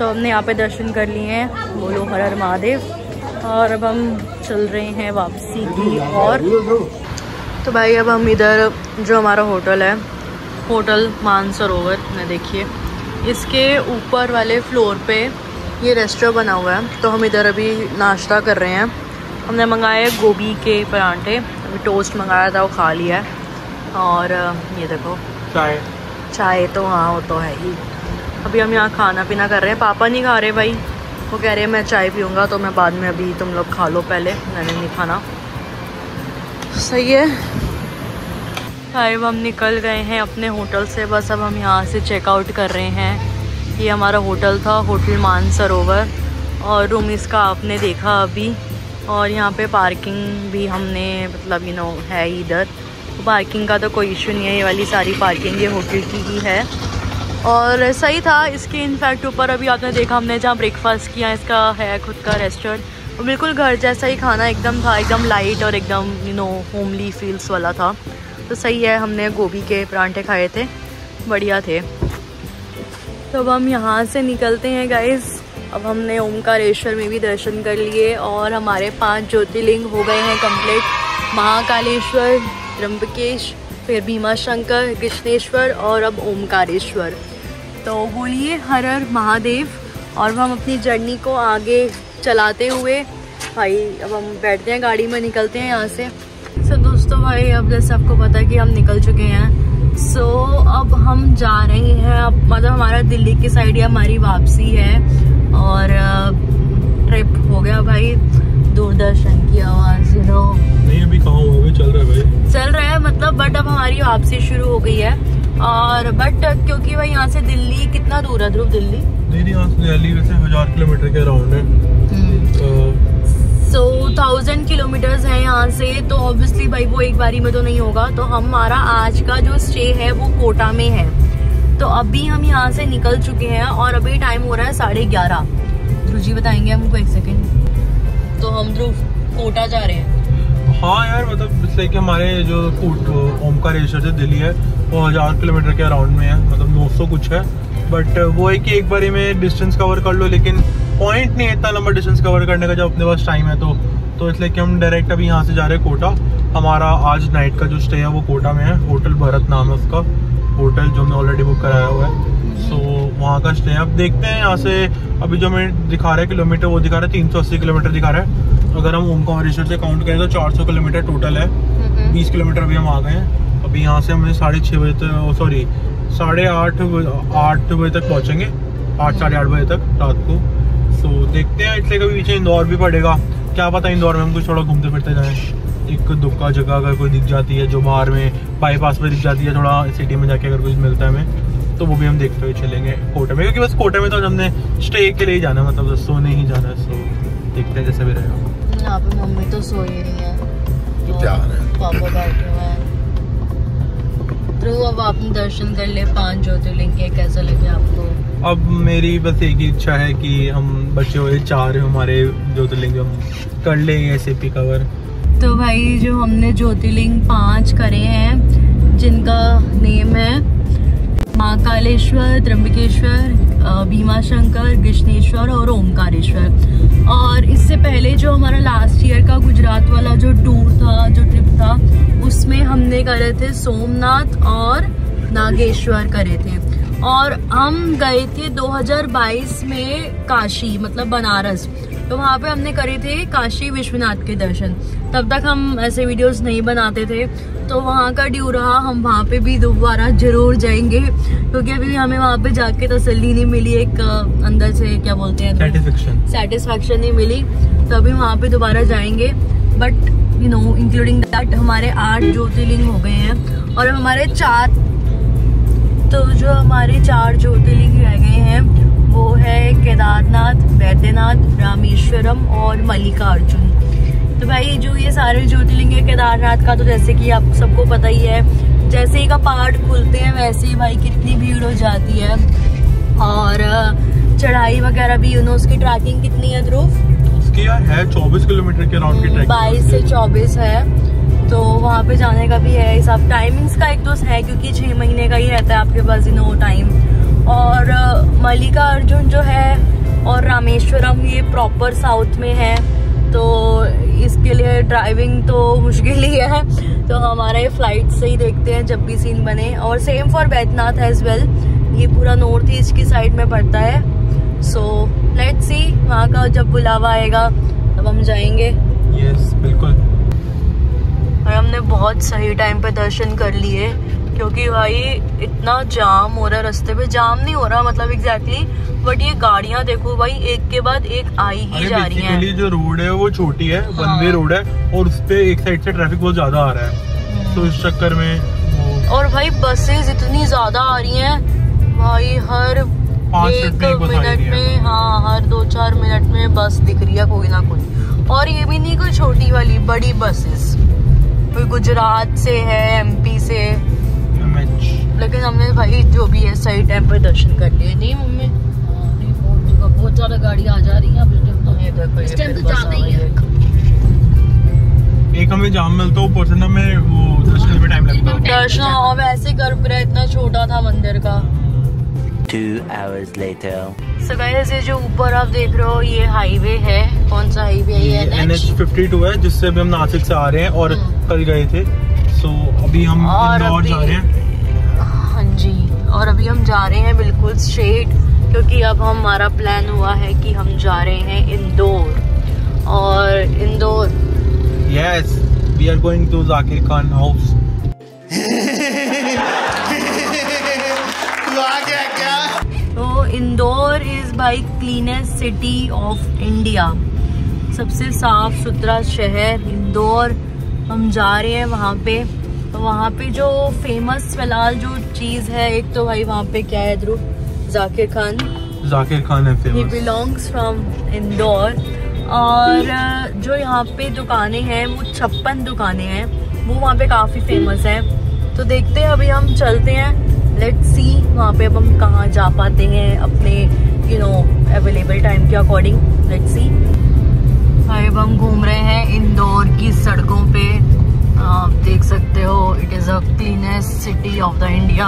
तो हमने यहाँ पे दर्शन कर लिए हैं, बोलो हर हर महादेव। और अब हम चल रहे हैं वापसी की और। तो भाई अब हम इधर जो हमारा होटल है, होटल मानसरोवर में, देखिए इसके ऊपर वाले फ्लोर पे ये रेस्टोरेंट बना हुआ है। तो हम इधर अभी नाश्ता कर रहे हैं। हमने मंगाए गोभी के परांठे, अभी टोस्ट मंगाया था वो खा लिया है। और ये देखो चाय तो हाँ वो तो है ही। अभी हम यहाँ खाना पीना कर रहे हैं। पापा नहीं खा रहे भाई, वो कह रहे हैं मैं चाय पीऊँगा तो मैं बाद में, अभी तुम लोग खा लो पहले, मैंने नहीं खाना। सही है भाई। अब हम निकल गए हैं अपने होटल से, बस अब हम यहाँ से चेकआउट कर रहे हैं। ये हमारा होटल था, होटल मानसरोवर, और रूम इसका आपने देखा अभी। और यहाँ पे पार्किंग भी हमने मतलब है इधर, पार्किंग का तो कोई इशू नहीं है। ये वाली सारी पार्किंग ये होटल की ही है और सही था। इसके इनफैक्ट ऊपर अभी आपने देखा हमने जहाँ ब्रेकफास्ट किया, इसका है खुद का रेस्टोरेंट, वो बिल्कुल घर जैसा ही खाना एकदम था, एकदम लाइट और एकदम होमली फील्स वाला था। तो सही है। हमने गोभी के परांठे खाए थे, बढ़िया थे। तो अब हम यहाँ से निकलते हैं गाइस। अब हमने ओमकारेश्वर में भी दर्शन कर लिए और हमारे 5 ज्योतिर्लिंग हो गए हैं कंप्लीट। महाकालेश्वर, त्र्यंबकेश, फिर भीमाशंकर, कृष्णेश्वर और अब ओमकारेश्वर। तो बोलिए हर हर महादेव। और हम अपनी जर्नी को आगे चलाते हुए भाई अब हम बैठते हैं गाड़ी में, निकलते हैं यहाँ से। दोस्तों भाई अब जैसे आपको पता है कि हम निकल चुके हैं। अब हम जा रहे हैं, अब मतलब हमारा दिल्ली की साइड ही हमारी वापसी है। और ट्रिप हो गया भाई, दूरदर्शन की आवाज़ नहीं अभी कहाँ हुआ, अभी चल रहा है भाई, चल रहा है मतलब। बट अब हमारी वापसी शुरू हो गई है। और बट क्योंकि भाई यहाँ से दिल्ली कितना दूर है ध्रुव? दिल्ली यहाँ से दिल्ली वैसे 1000 किलोमीटर के अराउंड है। 1000 किलोमीटर्स है यहाँ से। तो ऑब्वियसली भाई वो एक बारी में तो नहीं होगा। तो हमारा आज का जो स्टे है वो कोटा में है। तो अभी हम यहाँ से निकल चुके हैं और अभी टाइम हो रहा है 11:30। ध्रुव जी बताएंगे हमको, एक सेकेंड। तो हम ध्रुव कोटा जा रहे हैं। हाँ यार मतलब जैसे कि हमारे जो ओमकारेश्वर से दिल्ली है वो 1000 किलोमीटर के अराउंड में है, मतलब 900 कुछ है। बट वो है कि एक बारी में डिस्टेंस कवर कर लो, लेकिन पॉइंट नहीं है इतना लंबा डिस्टेंस कवर करने का जब अपने पास टाइम है। तो इसलिए कि हम डायरेक्ट अभी यहाँ से जा रहे हैं कोटा। हमारा आज नाइट का जो स्टे है वो कोटा में है। होटल भरत नाम है उसका होटल, जो हमने ऑलरेडी बुक कराया हुआ है। सो वहाँ का स्टे है। अब देखते हैं यहाँ से अभी जो हमें दिखा रहा है किलोमीटर, वो दिखा रहा है 380 किलोमीटर दिखा रहा है। अगर हम ओमकारेश्वर से काउंट करें तो 400 किलोमीटर टोटल है। 20 किलोमीटर अभी हम आ गए हैं। अभी यहाँ से हमें 6:30 बजे तक, सॉरी 8:30 बजे तक पहुँचेंगे, 8 साढ़े 8 बजे तक रात को। सो देखते हैं, इसलिए कभी पीछे इंदौर भी पड़ेगा, क्या पता इंदौर में हम कुछ थोड़ा घूमते फिरते जाएं। एक दुक्का जगह अगर कोई दिख जाती है जो बाहर में बाईपास पे दिख जाती है, थोड़ा सिटी में जाके अगर कुछ मिलता है हमें, तो वो भी हम देखते हुए चलेंगे कोटा में। क्योंकि बस कोटा में तो हमने स्टे के लिए ही जाना है, मतलब सोने ही जाना है। सो देखते हैं जैसे भी रहेगा। यहाँ पे मम्मी तो सो ही रही है, तो क्या पापा बैठे हुए हैं। तो अब आपने दर्शन कर ले 5 ज्योतिर्लिंग के, कैसा लगे आपको? अब मेरी बस एक ही इच्छा है कि हम बचे हुए 4 हमारे ज्योतिर्लिंग हम कर लेंगे SAP कवर। तो भाई जो हमने ज्योतिर्लिंग 5 करे हैं, जिनका नेम है महाकालेश्वर, त्र्यंबकेश्वर, भीमाशंकर, कृष्णेश्वर और ओमकारेश्वर। और इससे पहले जो हमारा लास्ट ईयर का गुजरात वाला जो टूर था, जो ट्रिप था, उसमें हमने करे थे सोमनाथ और नागेश्वर करे थे। और हम गए थे 2022 में काशी, मतलब बनारस। तो वहाँ पे हमने करे थे काशी विश्वनाथ के दर्शन। तब तक हम ऐसे वीडियोस नहीं बनाते थे, तो वहाँ का ड्यू रहा, हम वहाँ पे भी दोबारा जरूर जाएंगे। क्योंकि अभी हमें वहाँ पे जाके तसल्ली नहीं मिली, एक अंदर से क्या बोलते हैं, सेटिस्फेक्शन नहीं मिली। तो अभी वहाँ पे दोबारा जाएंगे। बट इंक्लूडिंग दैट हमारे 8 ज्योतिर्लिंग हो गए हैं। और हमारे 4 ज्योतिर्लिंग रह गए हैं, वो है केदारनाथ, वैद्यनाथ, रामेश्वरम और मल्लिकार्जुन। तो भाई जो ये सारे ज्योतिर्लिंग है, केदारनाथ का तो जैसे कि आप सबको पता ही है, जैसे ही का पहाड़ खुलते हैं वैसे ही भाई कितनी भीड़ हो जाती है। और चढ़ाई वगैरह भी, उसकी ट्रैकिंग कितनी है ध्रुव? उसकी यार है 24 किलोमीटर के राउंड की ट्रैकिंग, 22 से 24 है। तो वहाँ पे जाने का भी है हिसाब। टाइमिंग्स का एक तो है, क्योंकि 6 महीने का ही रहता है आपके पास टाइम। और मल्लिकार्जुन जो है प्रॉपर साउथ में है, तो इसके लिए ड्राइविंग तो मुश्किल ही है। तो हमारा ये फ्लाइट से ही देखते हैं जब भी सीन बने। और same for Baidyanath as well, ये पूरा नॉर्थ ईस्ट की साइड में पड़ता है। सो लेट्स सी, वहाँ का जब बुलावा आएगा तब हम जाएंगे। यस बिल्कुल। और हमने बहुत सही टाइम पे दर्शन कर लिए, क्योंकि भाई इतना जाम हो रहा है रास्ते पे। जाम नहीं हो रहा मतलब एग्जैक्टली, बट ये गाड़ियां देखो भाई एक के बाद एक आई ही जा रही हैं। जो रोड है वो छोटी है, वन वे रोड है, और उस पे एक साइड से ट्रैफिक बहुत ज्यादा आ रहा है, तो इस चक्कर में और भाई बसेस इतनी ज्यादा आ रही हैं भाई, हर 1 मिनट में, हाँ हर 2-4 मिनट में बस दिख रही है कोई ना कोई। और ये भी नहीं कोई छोटी वाली, बड़ी बसेस, कोई गुजरात से है, MP से। लेकिन हमने भाई जो भी है सही टाइम पर दर्शन कर लिए। नहीं मम्मी, बहुत ज्यादा गाड़ी आ जा रही है, इस टाइम तो जाम नहीं है। एक हमें जाम मिलता है, ऊपर से ना मैं वो दर्शन में टाइम लगता है। दर्शन और वैसे गर्भ इतना छोटा था मंदिर का। 2 hours later. So guys, ये जो ऊपर आप देख रहे हो ये हाईवे है। कौन सा हाईवे है? ये NH52 है, जिससे अभी हम नासिक से आ रहे हैं और कल गए थे। सो अभी हम इंदौर जा रहे हैं। हाँ जी, और अभी हम जा रहे हैं बिल्कुल स्ट्रेट, क्योंकि अब हमारा प्लान हुआ है कि हम जा रहे हैं इंदौर। और Indore, yes, we are going to Zakir Khan house. तो Indore is by cleanest city of India, सबसे साफ सुथरा शहर इंदौर। हम जा रहे हैं वहाँ पे। तो वहाँ पे जो फेमस फिलहाल जो चीज है, एक तो भाई वहाँ पे क्या है ध्रुव? जाकिर खान है famous. He belongs from Indore. और जो यहाँ पे दुकानें हैं वो 56 दुकानें हैं, वो वहाँ पे काफी फेमस है। तो देखते हैं, अभी हम चलते हैं, लेट्स सी वहाँ पे अब हम कहाँ जा पाते हैं अपने अवेलेबल टाइम के अकॉर्डिंग। Let's see. भाई अब हम घूम रहे हैं इंदौर की सड़कों पे। आप देख सकते हो, it is a cleanest city of the India.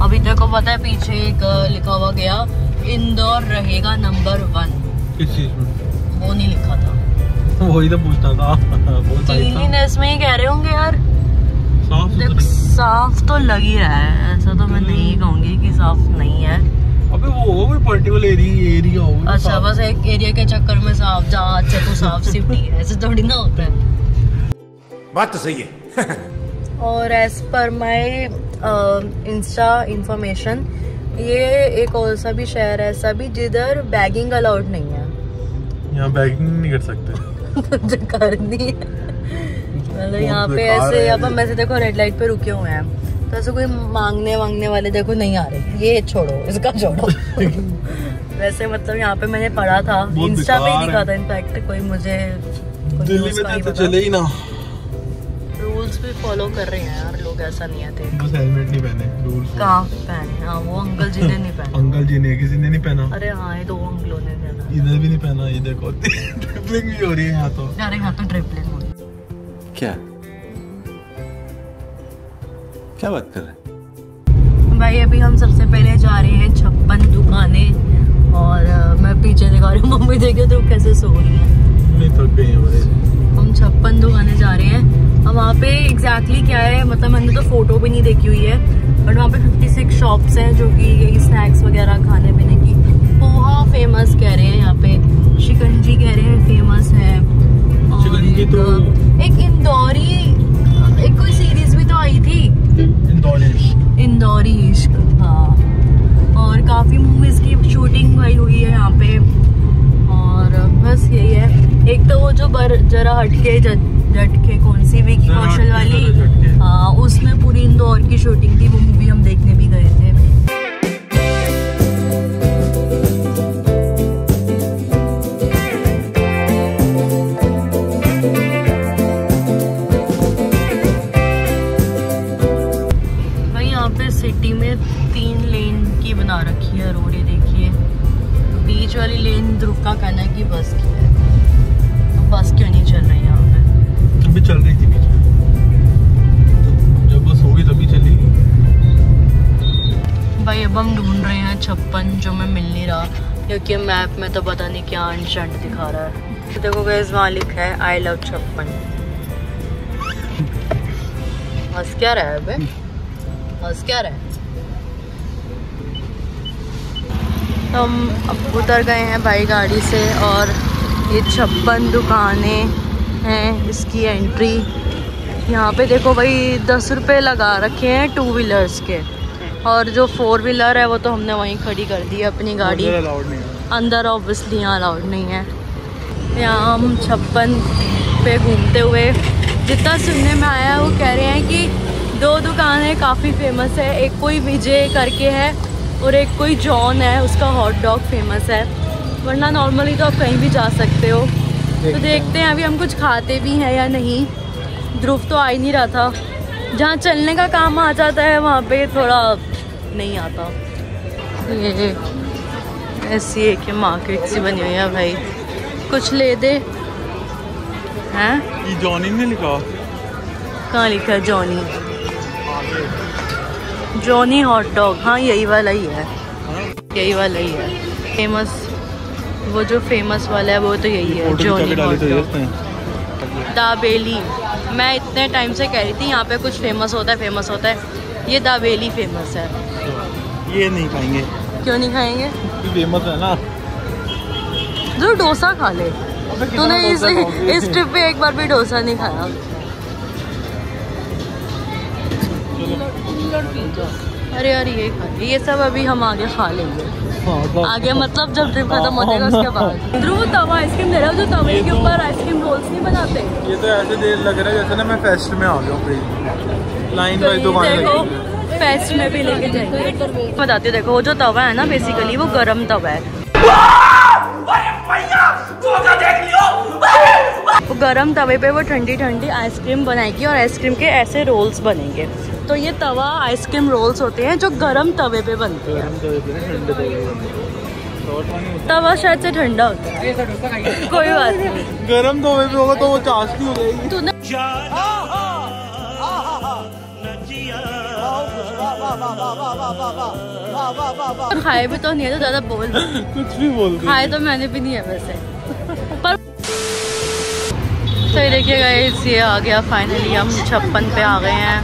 अभी तक को पता है पीछे एक लिखा हुआ गया, इंदौर रहेगा नंबर 1। किस चीज में? वो नहीं लिखा था, वही तो पूछता था। क्लीनिनेस में ही कह रहे होंगे यार। साफ तो लग ही रहा है, ऐसा तो मैं नहीं कहूंगी कि साफ नहीं है। अबे वो होगा कोई पर्टिकुलर एरिया होगा। अच्छा, बस एक एरिया के चक्कर में साफ जा, अच्छा तो साफ सिटी है, ऐसे थोड़ी ना होता है। बात तो सही है। और एज पर माई इंस्टा इंफॉर्मेशन, ये एक और सा भी शहर है ऐसा भी जिधर बैगिंग अलाउड नहीं है। यहाँ बैगिंग नहीं कर सकते। करनी है मतलब यहाँ पे ऐसे। अब हम ऐसे देखो रेड लाइट पे रुके हुए हैं, तो ऐसे कोई मांगने वाले देखो नहीं आ रहे, ये छोड़ो, इसका छोड़ो। वैसे मतलब यहाँ पे मैंने पढ़ा था, इंस्टा पे ही दिखा था इनफैक्ट, कोई मुझे दिल्ली में तो चले ही ना, रूल्स भी फॉलो कर रहे हैं यार लोग, ऐसा नहीं है। बस हेलमेट नहीं पहने, रूल्स कहाँ पहने? हाँ वो अंकल जी ने नहीं पहना। अंकल जी ने, किसी ने नहीं पहना। अरे हाँ, ये 2 अंकलों ने पहना। इधर भी नहीं पहना, ये देखो ट्रिपलिंग भी हो रही है यहाँ तो। अरे यहाँ तो ट्रिपलिंग हो रही है। क्या बात कर रहे हैं भाई? अभी हम सबसे पहले जा रहे हैं 56 दुकानें, और मैं पीछे दिखा रही हूँ, मम्मी देखे तो कैसे सो रही है। नहीं थक गई है। हम 56 दुकानें जा रहे हैं। अब वहाँ पे एग्जैक्टली क्या है, मतलब मैंने तो फोटो भी नहीं देखी हुई है, बट वहाँ पे 56 शॉप्स हैं जो कि यही स्नैक्स वगैरह खाने पीने की। पोहा फेमस कह रहे हैं यहाँ पे, शिकंजी कह रहे हैं फेमस है। शिकंजी तो एक इंदौरी, एक कोई सीरीज भी तो आई थी, इंदौरी इश्क। हाँ, और काफी मूवीज की शूटिंग हुई है यहाँ पे। और बस यही है। एक तो वो जो जरा हटके झटके कौन सी भी कौशल वाली, हाँ उसमें पूरी इंदौर की शूटिंग थी, वो मूवी हम देखने भी गए थे। सिटी में 3 लेन की बना रखी है रोड, ये देखिए। बीच वाली लेन ध्रुव का कहना है कि बस की है, बस क्यों नहीं चल रही यहाँ पे? अभी चल रही थी बीच में, जब बस होगी तभी चलेगी। भाई अब हम ढूंढ रहे हैं 56, जो मैं मिल नहीं रहा। क्योंकि मैप में तो पता नहीं क्या इंस्टेंट दिखा रहा है। तो देखो गाइस वहाँ लिखा है आई लव 56। हंस क्या रहा है बे? हंस क्या रहा है? तो हम अब उतर गए हैं भाई गाड़ी से और ये 56 दुकानें हैं। इसकी एंट्री यहाँ पे देखो भाई 10 रुपये लगा रखे हैं 2 व्हीलर्स के, और जो 4 व्हीलर है वो तो हमने वहीं खड़ी कर दी है अपनी गाड़ी। अंदर ऑब्वियसली यहाँ अलाउड नहीं है। यहाँ हम 56 पे घूमते हुए जितना सुनने में आया है वो कह रहे हैं कि 2 दुकानें काफ़ी फेमस है। एक कोई विजय करके है और एक कोई जॉन है, उसका हॉट डॉग फेमस है। वरना नॉर्मली तो आप कहीं भी जा सकते हो। तो देखते हैं अभी हम कुछ खाते भी हैं या नहीं। ध्रुव तो आ ही नहीं रहा था। जहाँ चलने का काम आ जाता है वहाँ पे थोड़ा नहीं आता। ये ऐसी एक मार्केट सी बनी हुई है भाई, कुछ ले दे। हैं ये जॉनी ने लिखा? कहाँ लिखा है जॉनी? जॉनी हॉट डॉग, हाँ यही वाला ही है। यही वाला ही है फेमस। वो जो फेमस वाला है वो तो यही है, जॉनी हॉट डॉग। दाबेली, मैं इतने टाइम से कह रही थी यहाँ पे कुछ फेमस होता है। ये दाबेली फेमस है। ये नहीं खाएंगे। क्यों नहीं खाएंगे? फेमस है ना। जो डोसा खा ले। तूने इस ट्रिप पे एक बार भी डोसा नहीं खाया। अरे यार ये खा ले, ये सब अभी हम आगे खा लेंगे। आगे मतलब जब ट्रिप खत्म हो जाएगा उसके बाद। ध्रुव तवा आइसक्रीम दे रहा है, जो तवे के ऊपर आइसक्रीम रोल्स नहीं बनाते। ये तो ऐसे देर लग रहा है जैसे ना मैं फेस्ट में आ गया हूँ। लाइन वाइज दुकान लगी। फेस्ट में भी लेके जाएंगे। बताती हूँ, देखो वो जो तवा है ना बेसिकली वो गरम तवा है। वो गरम तवे पे वो ठंडी ठंडी आइसक्रीम बनाएगी और आइसक्रीम के ऐसे रोल्स बनेंगे। तो ये तवा आइसक्रीम रोल्स होते हैं जो गरम तवे पे बनते हैं। तवा शायद से ठंडा होता है, कोई बात नहीं। गरम तवे पे होगा तो वो चाशनी हो जाएगी। तूने खाए भी तो नहीं है तो ज्यादा बोल कुछ भी बोल। खाए तो मैंने भी नहीं है वैसे। पर तो देखिएगा ये आ गया फाइनली, हम 56 पे आ गए हैं।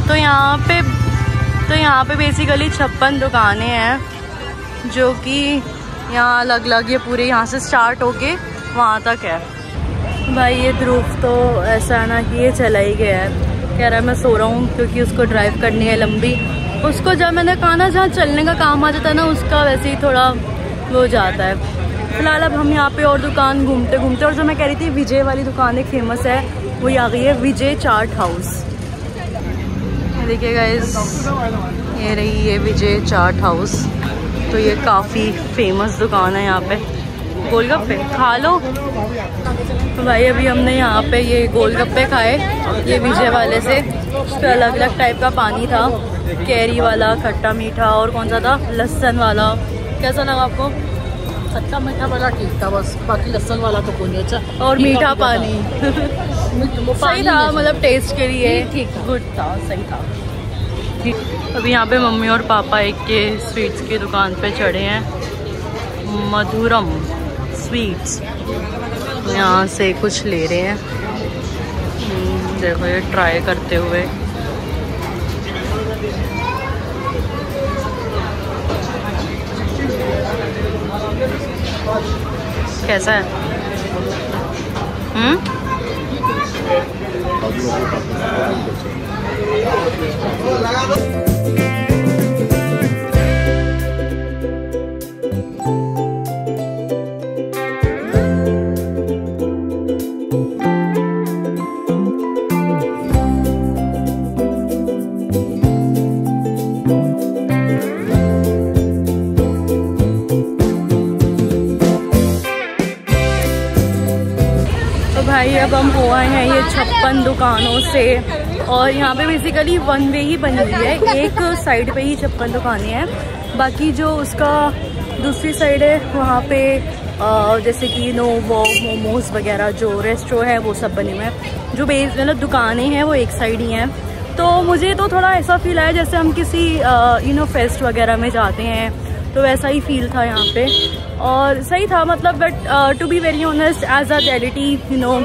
तो यहाँ पे बेसिकली 56 दुकानें हैं जो कि यहाँ अलग अलग, ये पूरे यहाँ से स्टार्ट होके वहाँ तक है। भाई ये ध्रुव तो ऐसा है ना कि ये चला ही गया है, कह रहा है मैं सो रहा हूँ क्योंकि उसको ड्राइव करनी है लंबी। उसको जब मैंने कहा ना जहाँ चलने का काम आ जाता है ना उसका वैसे ही थोड़ा वो हो जाता है। फिलहाल अब हम यहाँ पे और दुकान घूमते घूमते, और जो मैं कह रही थी विजय वाली दुकान एक फेमस है वो आ गई है, विजय चाट हाउस। देखिएगा ये रही है विजय चाट हाउस। तो ये काफ़ी फेमस दुकान है यहाँ पे। गोलगप्पे खा लो। तो भाई अभी हमने यहाँ पे ये गोलगप्पे खाए ये विजय वाले से। उस पर अलग अलग टाइप का पानी था, कैरी वाला, खट्टा मीठा, और कौन सा था, लहसुन वाला। कैसा लगा आपको? खट्टा मीठा वाला ठीक था बस, बाकी लहसुन वाला तो कोई नहीं। अच्छा और मीठा पानी सही था, मतलब टेस्ट के लिए ठीक, गुड था, सही था। अभी यहाँ पे मम्मी और पापा एक के स्वीट्स की दुकान पे चढ़े हैं, मधुरम स्वीट्स। यहाँ से कुछ ले रहे हैं, देखो ये ट्राई करते हुए। कैसा है? भाई अब हम हो आए हैं ये 56 दुकानों से, और यहाँ पे बेसिकली वन वे ही बनी हुई है। एक साइड पे ही 56 दुकानें हैं, बाकी जो उसका दूसरी साइड है वहाँ पे जैसे कि नोवो मोमोज वगैरह जो रेस्टोरेंट है वो सब बने हुए हैं। जो बेस मतलब दुकानें हैं वो एक साइड ही हैं। तो मुझे तो थोड़ा ऐसा फील आया जैसे हम किसी फेस्ट वगैरह में जाते हैं तो वैसा ही फील था यहाँ पे और सही था मतलब। But to be very honest as a Delhi you know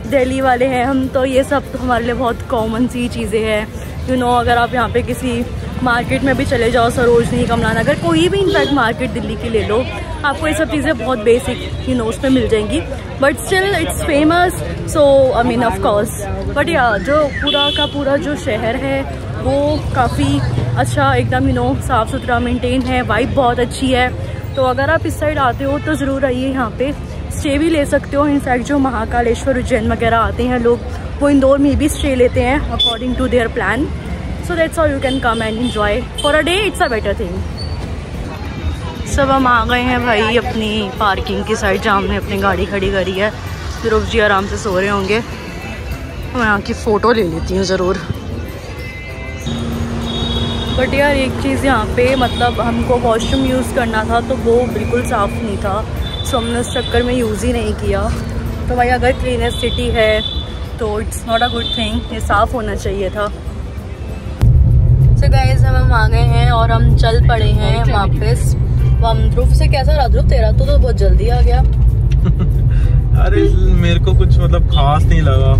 Delhi वाले हैं हम, तो ये सब तो हमारे लिए बहुत कॉमन सी चीज़ें हैं यू नो। अगर आप यहाँ पे किसी मार्केट में भी चले जाओ, सरोजनी, कमला नगर, कोई भी इनफैक्ट मार्केट दिल्ली की ले लो, आपको ये सब चीज़ें बहुत बेसिक यू नो उसमें मिल जाएंगी। But still it's famous, so I mean of course. But या जो पूरा का पूरा जो शहर है वो काफ़ी अच्छा एकदम यू नो साफ़ सुथरा मेंटेन है, वाइब बहुत अच्छी है। तो अगर आप इस साइड आते हो तो ज़रूर आइए, यहाँ पे स्टे भी ले सकते हो। इनफैक्ट जो महाकालेश्वर, उज्जैन वगैरह आते हैं लोग, वो इंदौर में भी स्टे लेते हैं according to their plan. So that's how you can come and enjoy for a day. It's a better thing. सब हम आ गए हैं भाई अपनी पार्किंग की साइड जहाँ हमने अपनी गाड़ी खड़ी करी है। ध्रुव जी आराम से सो रहे होंगे, मैं यहाँ की फ़ोटो ले लेती हूँ ज़रूर। बट यार एक चीज़ यहाँ पे मतलब हमको वॉशरूम यूज़ करना था तो वो बिल्कुल साफ़ नहीं था, सो हमने उस चक्कर में यूज़ ही नहीं किया। तो भाई अगर क्लीनेस्ट सिटी है तो it's not a good thing, ये साफ़ होना चाहिए था। तो गाइस हम आ गए हैं और हम चल पड़े हैं वापस। हम ध्रुव से कैसा रहा ध्रुव तेरा? तो बहुत जल्दी आ गया। अरे मेरे को कुछ मतलब खास नहीं लगा।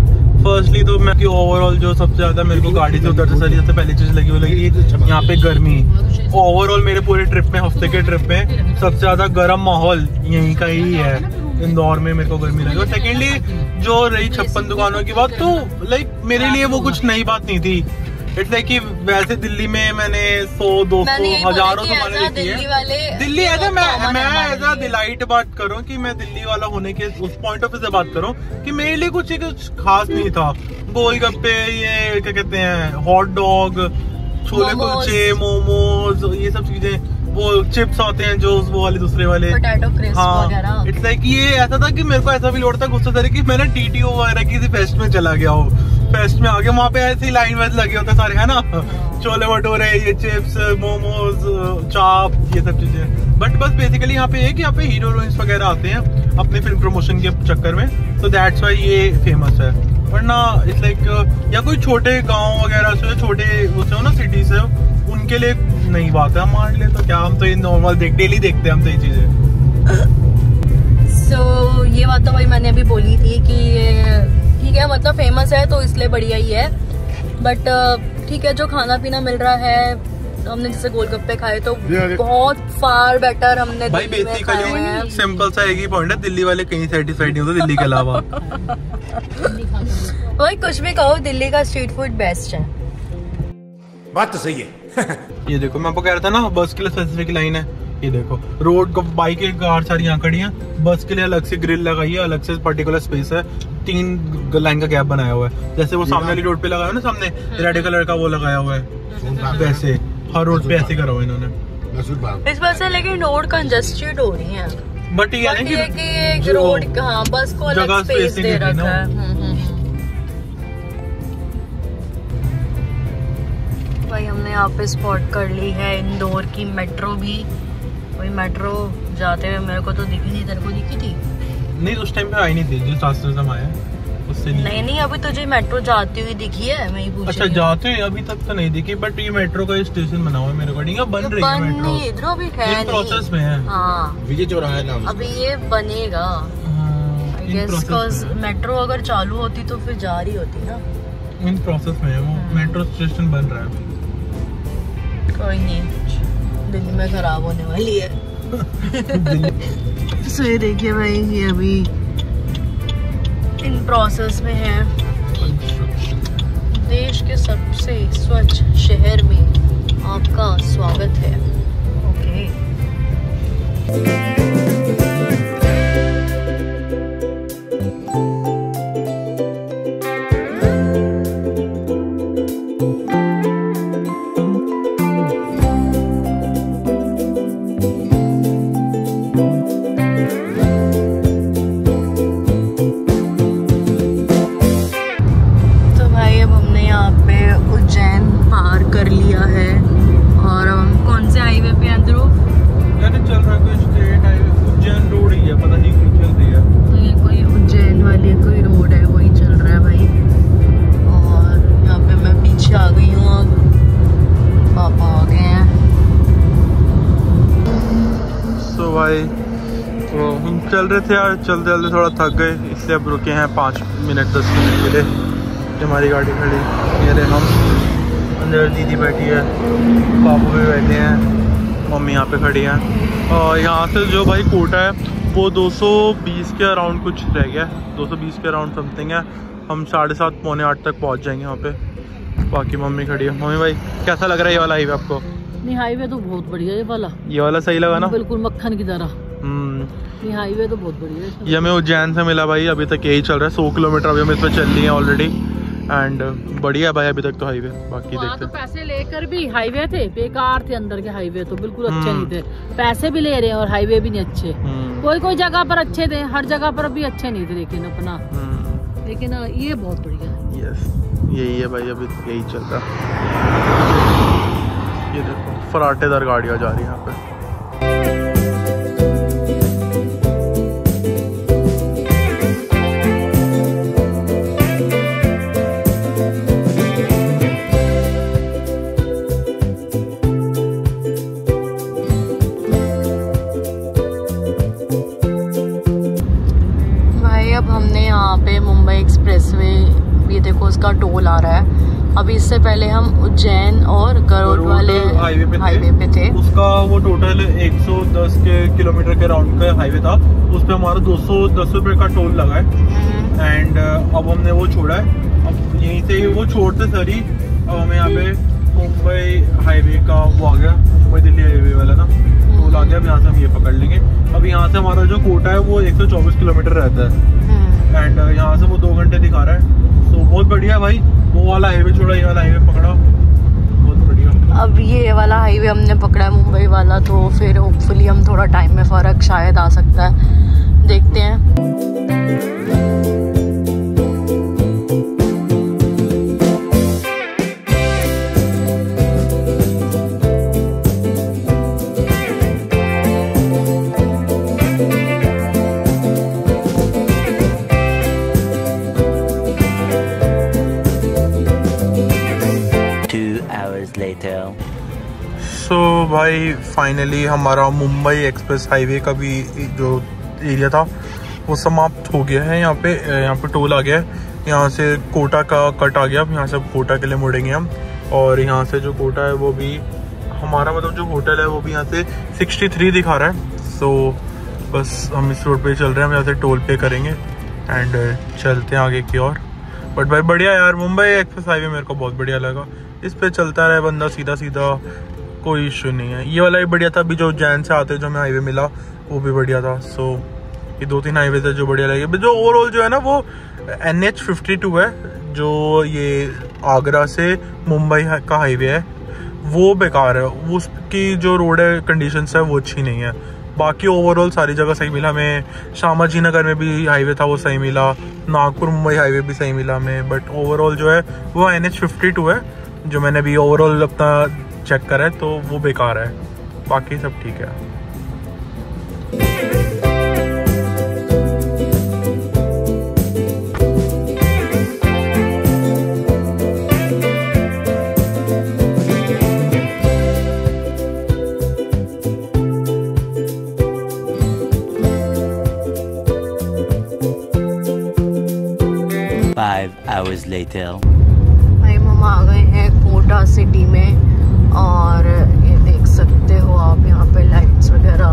फर्स्टली तो मैं ओवरऑल जो सबसे ज्यादा मेरे को गाड़ी से उतरते सारी सबसे पहली चीज लगी वो लगी यहाँ पे गर्मी। ओवरऑल मेरे पूरे ट्रिप में, हफ्ते के ट्रिप में सबसे ज्यादा गर्म माहौल यहीं का ही है, इंदौर में मेरे को गर्मी लगी। और सेकेंडली जो रही 56 दुकानों की बात, तो लाइक मेरे लिए वो कुछ नई बात नहीं थी। इट्स लाइक कि वैसे दिल्ली में मैंने 100, 200, हजारों दुकानें देखी है। दिल्ली ऐसा मैं ऐसा डिलाइट बात करूं कि मैं दिल्ली वाला होने के उस पॉइंट ऑफ व्यू से बात करूं कि मेरे लिए कुछ खास नहीं था। गोलगप्पे, ये क्या कहते हैं, हॉट डॉग, छोले कुलचे, मोमोज, ये सब चीजें, वो चिप्स आते हैं जो वो वाले दूसरे वाले, पोटैटो क्रिस्प वगैरह। इट्स लाइक ये ऐसा था कि मेरे को ऐसा फील होता था गुस्सा था कि मैंने TTO वगैरह किसी फेस्ट में चला गया हूँ। फेस्ट में आगे वहाँ पे ऐसी लाइन वैसे लगे होते सारे, है ना, छोले भटूरे, ये चिप्स, मोमोज, चाप, ये सब चीजें। बट बस बेसिकली यहाँ पे है कि यहाँ पे हीरो हीरोइंस वगैरह आते हैं अपने फिल्म प्रमोशन के चक्कर में, तो दैट्स वाई ये फेमस है। वरना इट्स लाइक या कोई छोटे गाँव वगैरह से, छोटे उससे हो ना, सिटी से, उनके लिए नई बात है। हमारे लिए तो क्या, हम तो ये नॉर्मल डेली देखते हैं हम तो ये चीजें। सो ये बात तो भाई मैंने अभी बोली थी कि ठीक है मतलब फेमस है तो इसलिए बढ़िया ही है। बट ठीक है, जो खाना पीना मिल रहा है, हमने जैसे गोलगप्पे खाए तो बहुत फार बेटर हमने भाई बेसिकली सिंपल सा एक ही पॉइंट है, दिल्ली वाले कहीं सेटिस्फाइड नहीं होते दिल्ली के अलावा। भाई कुछ भी कहो, दिल्ली का स्ट्रीट फूड बेस्ट है। बात तो सही है। ये देखो मैं आपको कह रहा था ना, बस के लिए स्पेसिफिक लाइन है। ये देखो रोड को बाइक की कार सारी यहाँ खड़ी हैं, बस के लिए अलग से ग्रिल लगाई है, अलग से पर्टिकुलर स्पेस है, 3 लाइन का गैप बनाया हुआ है। जैसे वो सामने वाली रोड पे लगाया ना, सामने रेड कलर का वो लगाया हुआ है, वैसे हर रोड पे ऐसे करा हुआ इन्होंने इस वजह से। लेकिन रोड कंजेस्टेड हो रही है, बट ये है कि रोड हाँ बस को अलग स्पेस दे रखा है। भाई हमने यहाँ पे स्पॉट कर ली है इंदौर की मेट्रो भी। वही मेट्रो जाते हुए मेरे को तो दिखी नहीं, तेरे को दिखी थी? नहीं उस टाइम पे आई नहीं थी, जिस रास्ते से हम आए उससे नहीं अभी तुझे मेट्रो जाती हुई दिखी है? मैं ही पूछ। अच्छा जाते हुए अभी तक तो नहीं दिखी, बट ये मेट्रो का स्टेशन बना हुआ है मेरे अकॉर्डिंग, बन रही है मेट्रो। इधर अभी है, प्रोसेस में है। हाँ विजय चौराहा नाम अभी ये बनेगा आई गेस, बिकॉज मेट्रो अगर चालू होती तो फिर जा रही होती ना। इन प्रोसेस में है वो, मेट्रो स्टेशन बन रहा है। कोई नहीं, दिल्ली में खराब होने वाली है। सो ये देखिए भाई, ये अभी इन प्रोसेस में है। देश के सबसे स्वच्छ शहर में आपका स्वागत है। ओके चल रहा है कोई स्टेट है चल रहे थे यार, चलते चलते थोड़ा थक गए, इसलिए अब रुके हैं 5 मिनट 10 मिनट के लिए। हमारी गाड़ी खड़ी, ये रहे हम, अंदर दीदी बैठी है, पापा भी बैठे हैं, मम्मी यहाँ पे खड़ी है। और यहाँ से जो भाई कोटा है वो 220 के अराउंड कुछ रह गया, 220 के अराउंड समथिंग है। हम 7:30 पौने 8 तक पहुँच जाएंगे वहाँ पे। बाकी मम्मी खड़ी है। मम्मी भाई कैसा लग रहा है ये वाला हाईवे आपको? नहीं हाईवे तो बहुत बढ़िया है, ये वाला सही लगा ना? बिल्कुल मक्खन की तरह। नहीं हाईवे तो बहुत बढ़िया है। ये हमें उज्जैन से मिला भाई, अभी तक यही चल रहा है, 100 किलोमीटर अभी हम इस पर चल रही है ऑलरेडी। एंड बढ़िया भाई अभी तक तो हाईवे। बाकी देखते तो पैसे लेकर भी हाईवे थे बेकार थे, अंदर के हाईवे तो बिल्कुल अच्छे नहीं थे। पैसे भी ले रहे हैं और हाईवे भी नहीं अच्छे। कोई जगह पर अच्छे थे, हर जगह पर भी अच्छे नहीं थे, लेकिन अपना लेकिन ये बहुत बढ़िया है। यस यही है भाई, अभी यही चल रहा है। ये देखो फराटेदार गाड़ियाँ जा रही है यहाँ पे। हमने यहाँ पे मुंबई एक्सप्रेसवे, ये देखो उसका टोल आ रहा है। अभी इससे पहले हम उज्जैन और गरुड़ वाले हाईवे पे थे। उसका वो टोटल 110 किलोमीटर के राउंड का हाईवे था, उस पे हमारा 210 रुपये का टोल लगा है। एंड अब हमने वो छोड़ा है। अब यहीं से वो छोड़ते सर ही हमें यहाँ पे मुंबई हाईवे का वो आ गया, मुंबई दिल्ली हाईवे वाला ना टोल आ गया। अब यहाँ से हम ये पकड़ लेंगे। अब यहाँ से हमारा जो कोटा है वो 124 किलोमीटर रहता है। एंड यहाँ से वो 2 घंटे दिखा रहा है। तो बहुत बढ़िया भाई, वो वाला हाईवे छोड़ा, ये वाला हाईवे पकड़ा, बहुत बढ़िया। अब ये वाला हाईवे हमने पकड़ा है मुंबई वाला, तो फिर होपफुली हम थोड़ा टाइम में फ़र्क शायद आ सकता है, देखते हैं। सो भाई फाइनली हमारा मुंबई एक्सप्रेस हाईवे का भी जो एरिया था वो समाप्त हो गया है। यहाँ पे टोल आ गया है। यहाँ से कोटा का कट आ गया। अब यहाँ से कोटा के लिए मुड़ेंगे हम। और यहाँ से जो कोटा है वो भी हमारा, मतलब जो होटल है वो भी यहाँ से 63 दिखा रहा है। सो बस हम इस रोड पे चल रहे हैं। हम यहाँ से टोल पे करेंगे एंड चलते हैं आगे की ओर। बट भाई बढ़िया यार, मुंबई एक्सप्रेस हाईवे मेरे को बहुत बढ़िया लगा। इस पे चलता रहे बंदा सीधा सीधा, कोई इशू नहीं है। ये वाला भी बढ़िया था। अभी जो उज्जैन से आते जो हमें हाईवे मिला वो भी बढ़िया था। सो ये 2-3 हाईवे थे जो बढ़िया लगे। जो ओवरऑल जो है ना वो NH52 है, जो ये आगरा से मुंबई का हाईवे है, वो बेकार है। उसकी जो रोड है कंडीशंस है वो अच्छी नहीं है। बाकी ओवरऑल सारी जगह सही मिला हमें। शामाजी नगर में भी हाईवे था वो सही मिला, नागपुर मुंबई हाईवे भी सही मिला हमें। बट ओवरऑल जो है वो NH52 है, जो मैंने भी ओवरऑल अपना चेक करा है, तो वो बेकार है। बाकी सब ठीक है। hours later. भाई हम आ गए हैं कोटा सिटी में और ये देख सकते हो आप, यहाँ पे लाइट्स वगैरह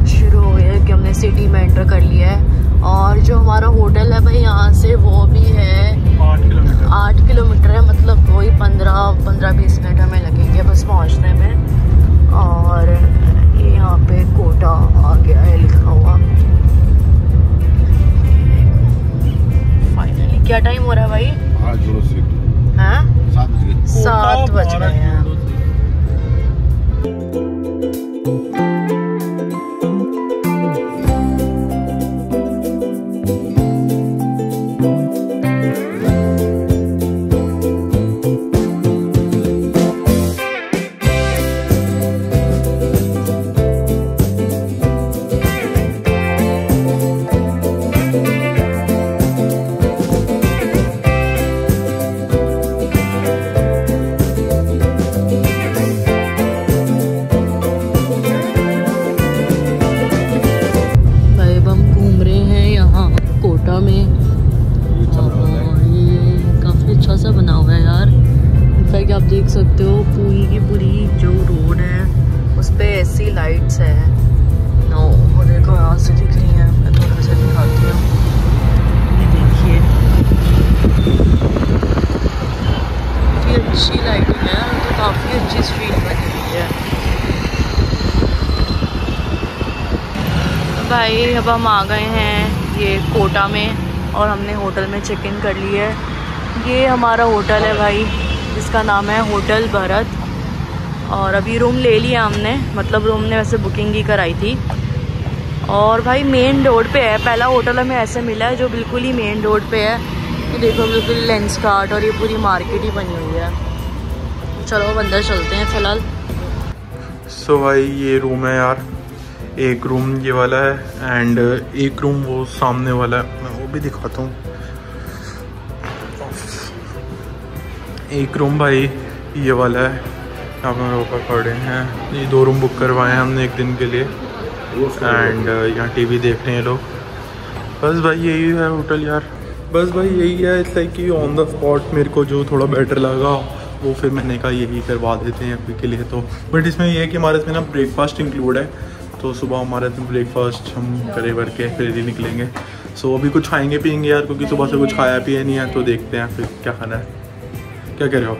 शुरू हो गई है कि हमने सिटी में एंटर कर लिया है। और जो हमारा होटल है भाई यहाँ से वो भी है 8 किलोमीटर है, मतलब वही 15-20 मिनट हमें लगेंगे बस पहुँचने में। और ये यहाँ पे कोटा आ गया है लिखा हुआ। फाइनली क्या टाइम हो रहा है भाई? 7 बज गए हैं। लाइट्स है। नो वो देखो यहाँ से दिख रही हैं, मैं थोड़ा सा दिखाती हूँ। ये देखिए काफ़ी अच्छी लाइटिंग है, तो काफ़ी अच्छी स्ट्रीट बनी हुई है। भाई अब हम आ गए हैं ये कोटा में और हमने होटल में चेक इन कर लिया है। ये हमारा होटल है भाई, जिसका नाम है होटल भरत। और अभी रूम ले लिया हमने, मतलब रूम ने वैसे बुकिंग ही कराई थी। और भाई मेन रोड पे है, पहला होटल हमें ऐसे मिला है जो बिल्कुल ही मेन रोड पे है। ये देखो बिल्कुल लेंस कार्ट और ये पूरी मार्केट ही बनी हुई है। चलो अब अंदर चलते हैं फ़िलहाल। सो भाई ये रूम है यार, एक रूम ये वाला है एंड एक रूम वो सामने वाला है, मैं वो भी दिखाता हूँ। एक रूम भाई ये वाला है, यहाँ पे मेरे पापा खड़े हैं। ये 2 रूम बुक करवाए हैं हमने एक दिन के लिए एंड यहाँ टीवी देख रहे हैं लोग। बस भाई यही है होटल यार, बस भाई यही है। इट्स लाइक कि ऑन द स्पॉट मेरे को जो थोड़ा बेटर लगा वो फिर मैंने कहा यही करवा देते हैं अभी के लिए तो। बट इसमें ये है कि हमारे इसमें ना ब्रेकफास्ट इंक्लूड है, तो सुबह हमारे इसमें ब्रेकफास्ट हम करे भर के फिर ही निकलेंगे। सो अभी कुछ खाएंगे पियेंगे यार, क्योंकि सुबह से कुछ खाया पिया नहीं है, तो देखते हैं फिर क्या खाना है। क्या कह रहे हो?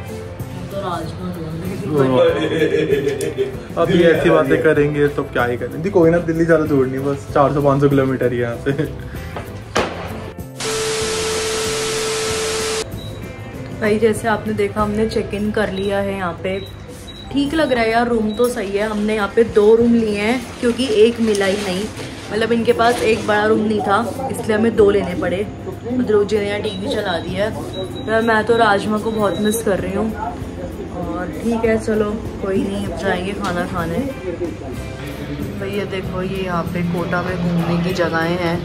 अभी ऐसी बातें करेंगे तो क्या ही करेंगे। कोई ना, दिल्ली ज़्यादा दूर नहीं, बस 400-500 किलोमीटर ही यहाँ से। भाई जैसे आपने देखा हमने चेक इन कर लिया है यहाँ पे। ठीक लग रहा है यार, रूम तो सही है। हमने यहाँ पे 2 रूम लिए हैं क्योंकि एक मिला ही नहीं, मतलब इनके पास एक बड़ा रूम नहीं था, इसलिए हमें 2 लेने पड़े। ध्रुव जी ने यहाँ टीवी चला दिया है। मैं तो राजमा को बहुत मिस कर रही हूँ। और ठीक है चलो कोई नहीं, अब जाएंगे खाना खाने। भाई ये देखो, ये यहाँ पे कोटा में घूमने की जगहें हैं।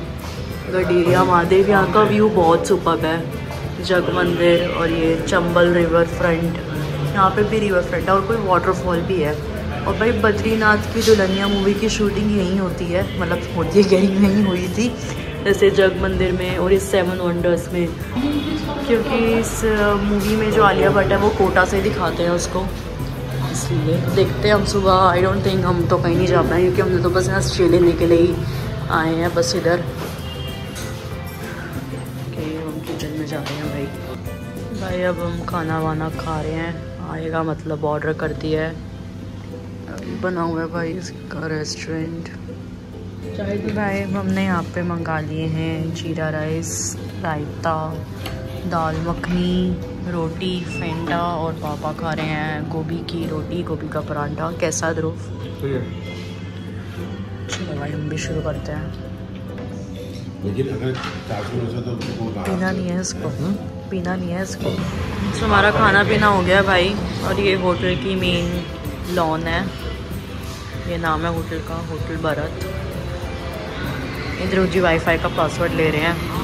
गडीरिया महादेव, यहाँ का व्यू बहुत सुपर्ब है। जग मंदिर और ये चंबल रिवर फ्रंट, यहाँ पे भी रिवर फ्रंट है और कोई वाटरफॉल भी है। और भाई बद्रीनाथ की दुल्हनिया मूवी की शूटिंग यहीं होती है, मतलब होती है यहीं नहीं हुई थी, जैसे जग मंदिर में और इस 7 वंडर्स में। क्योंकि इस मूवी में जो आलिया भट्ट है वो कोटा से दिखाते हैं उसको, इसलिए देखते हैं हम सुबह। आई डोंट थिंक हम तो कहीं नहीं जा पाएंगे, क्योंकि हमने तो बस यहाँ स्टे लेने के लिए ही आए हैं बस इधर। हम किचन में जा रहे हैं भाई। अब हम खाना वाना खा रहे हैं, आएगा मतलब ऑर्डर कर दिया है, बना हुआ है भाई इसका रेस्टोरेंट। भाई हमने यहाँ पे मंगा लिए हैं जीरा राइस, रायता, दाल मखनी, रोटी, फेंटा और पापा खा रहे हैं गोभी की रोटी, गोभी का पराठा। कैसा ध्रुव? चलो भाई हम भी शुरू करते हैं। लेकिन अगर पीना नहीं है इसको, पीना नहीं है इसको। तो हमारा खाना पीना हो गया भाई, और ये होटल की मेन लॉन है, ये नाम है होटल का, होटल भरत। इधर जी वाईफाई का पासवर्ड ले रहे हैं।